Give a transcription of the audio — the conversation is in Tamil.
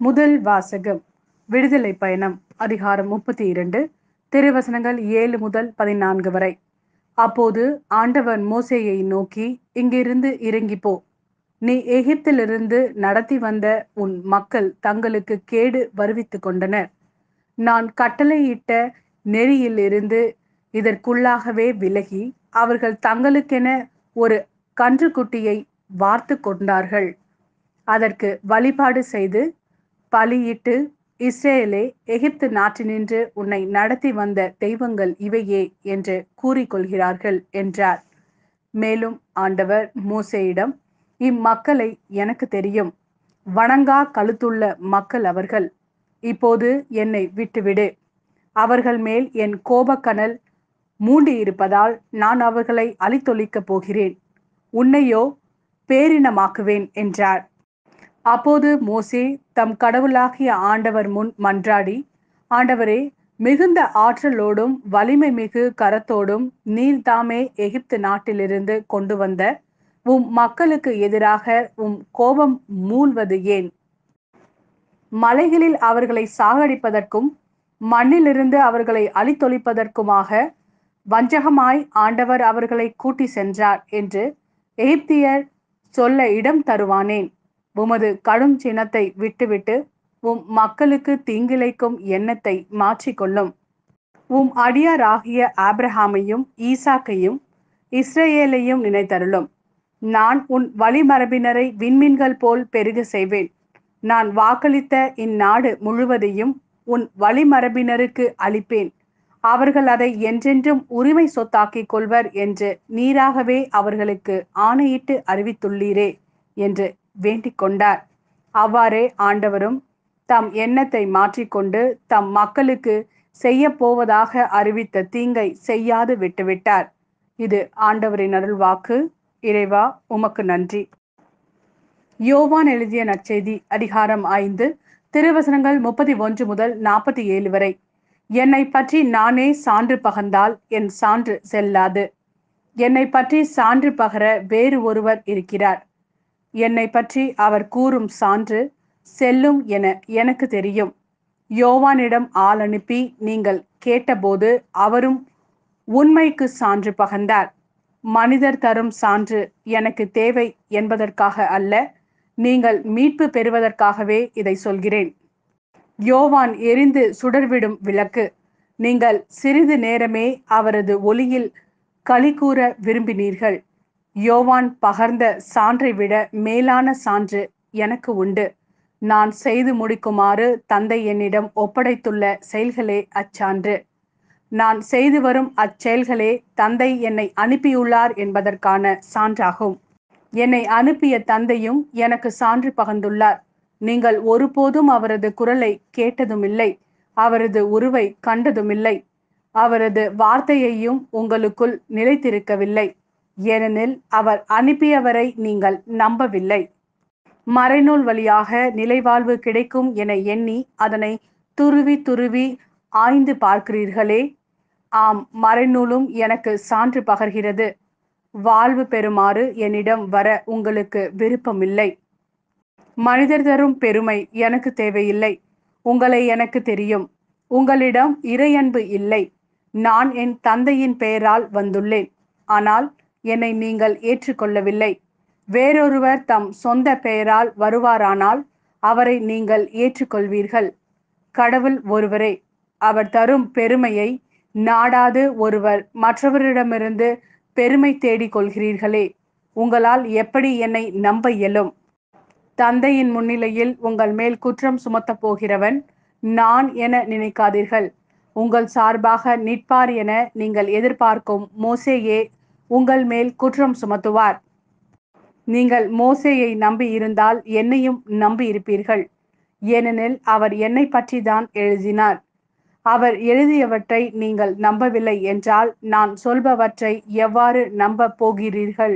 முதல் வாசகம். விடுதலை பயணம். அதிகாரம் 32, திருவசனங்கள் 7 முதல் 14 வரை. அப்போது ஆண்டவர் மோசேயை நோக்கி, இங்கிருந்து இறங்கி போ. நீ எகிப்திலிருந்து நடத்தி வந்த உன் மக்கள் தங்களுக்கு கேடு வருவித்துக் கொண்டனர். நான் கட்டளையிட்ட நெறியிலிருந்து இதற்குள்ளாகவே விலகி, அவர்கள் தங்களுக்கென ஒரு கன்றுக்குட்டியை வார்த்து கொண்டார்கள். அதற்கு வழிபாடு செய்து பலியிட்டு, இஸ்ரேலே, எகிப்து நாட்டினின்று உன்னை நடத்தி வந்த தெய்வங்கள் இவையே என்று கூறிக்கொள்கிறார்கள் என்றார். மேலும் ஆண்டவர் மோசேயிடம், இம்மக்களை எனக்கு தெரியும், வணங்கா கழுத்துள்ள மக்கள் அவர்கள். இப்போது என்னை விட்டுவிடு. அவர்கள் மேல் என் கோபக்கனல் மூண்டியிருப்பதால் நான் அவர்களை அழித்தொழிக்கப் போகிறேன். உன்னையோ பேரினமாக்குவேன் என்றார். அப்போது மோசே தம் கடவுளாகிய ஆண்டவர் முன் மன்றாடி, ஆண்டவரே, மிகுந்த ஆற்றலோடும் வலிமை மிகு கரத்தோடும் நீர்தாமே எகிப்து நாட்டிலிருந்து கொண்டு வந்த உம் மக்களுக்கு எதிராக உம் கோபம் மூள்வது ஏன்? மலைகளில் அவர்களை சாகடிப்பதற்கும் மண்ணிலிருந்து அவர்களை அழித்தொழிப்பதற்குமாக வஞ்சகமாய் ஆண்டவர் அவர்களை கூட்டி சென்றார் என்று எகிப்தியர் சொல்ல இடம் தருவானேன்? உமது கடும் சினத்தை விட்டுவிட்டு உம் மக்களுக்கு தீங்கிழைக்கும் எண்ணத்தை மாற்றிக்கொள்ளும். உம் அடியாராகிய ஆபிரகாமையும் ஈசாக்கையும் இஸ்ரேலையும் நினைத்தருளும். நான் உன் வழிமரபினரை விண்மீன்கள் போல் பெருக செய்வேன். நான் வாக்களித்த இந்நாடு முழுவதையும் உன் வழிமரபினருக்கு அளிப்பேன். அவர்கள் அதை என்றென்றும் உரிமை சொத்தாக்கிக் கொள்வர் என்று நீராகவே அவர்களுக்கு ஆணையிட்டு அறிவித்துள்ளீரே என்று வேண்டிக் கொண்டார். அவ்வாறே ஆண்டவரும் தம் எண்ணத்தை மாற்றிக்கொண்டு தம் மக்களுக்கு செய்ய போவதாக அறிவித்த தீங்கை செய்யாது விட்டுவிட்டார். இது ஆண்டவரின் அருள்வாக்கு. இறைவா, உமக்கு நன்றி. யோவான் எழுதிய நற்செய்தி. அதிகாரம் 5, திருவசனங்கள் 31 முதல் 47 வரை. என்னை பற்றி நானே சான்று பகர்ந்தால் என் சான்று செல்லாது. என்னை பற்றி சான்று பகர வேறு ஒருவர் இருக்கிறார். என்னை பற்றி அவர் கூறும் சான்று செல்லும் என எனக்கு தெரியும். யோவானிடம் ஆள் அனுப்பி நீங்கள் கேட்டபோது அவரும் உண்மைக்கு சான்று பகர்ந்தார். மனிதர் தரும் சான்று எனக்கு தேவை என்பதற்காக அல்ல, நீங்கள் மீட்பு பெறுவதற்காகவே இதை சொல்கிறேன். யோவான் எரிந்து சுடர்விடும் விளக்கு. நீங்கள் சிறிது நேரமே அவரது ஒளியில் களிகூர விரும்பினீர்கள். யோவான் பகர்ந்த சான்றை விட மேலான சான்று எனக்கு உண்டு. நான் செய்து முடிக்குமாறு தந்தை என்னிடம் ஒப்படைத்துள்ள செயல்களே அச்சான்று. நான் செய்து வரும் அச்செயல்களே தந்தை என்னை அனுப்பியுள்ளார் என்பதற்கான சான்றாகும். என்னை அனுப்பிய தந்தையும் எனக்கு சான்று பகர்ந்துள்ளார். நீங்கள் ஒருபோதும் அவரது குரலை கேட்டதுமில்லை, அவரது உருவை கண்டதுமில்லை, அவரது வார்த்தையையும் உங்களுக்குள் நிலைத்திருக்கவில்லை. ஏனெனில் அவர் அனுப்பியவரை நீங்கள் நம்பவில்லை. மறைநூல் வழியாக நிலைவாழ்வு கிடைக்கும் என எண்ணி அதனை துருவி துருவி ஆய்ந்து பார்க்கிறீர்களே. ஆம், மறைநூலும் எனக்கு சான்று பகர்கிறது. வாழ்வு பெறுமாறு என்னிடம் வர உங்களுக்கு விருப்பமில்லை. மனிதர் தரும் பெருமை எனக்கு தேவையில்லை. உங்களை எனக்கு தெரியும். உங்களிடம் இறையன்பு இல்லை. நான் என் தந்தையின் பெயரால் வந்துள்ளேன், ஆனால் என்னை நீங்கள் ஏற்றுக்கொள்ளவில்லை. வேறொருவர் தம் சொந்த பெயரால் வருவாரானால் அவரை நீங்கள் ஏற்றுக்கொள்வீர்கள். கடவுள் ஒருவரே. அவர் தரும் பெருமையை நாடாது ஒருவர் மற்றவரிடமிருந்து பெருமை தேடிக் கொள்கிறீர்களே. உங்களால் எப்படி என்னை நம்ப இயலும்? தந்தையின் முன்னிலையில் உங்கள் மேல் குற்றம் சுமத்தப் போகிறவன் நான் என நினைக்காதீர்கள். உங்கள் சார்பாக நிற்பார் என நீங்கள் எதிர்பார்க்கும் மோசேயே உங்கள் மேல் குற்றம் சுமத்துவார். நீங்கள் மோசேயை நம்பி இருந்தால் என்னையும் நம்பி இருப்பீர்கள். ஏனெனில் அவர் என்னை பற்றி தான் எழுதினார். அவர் எழுதியவற்றை நீங்கள் நம்பவில்லை என்றால் நான் சொல்பவற்றை எவ்வாறு நம்ப போகிறீர்கள்?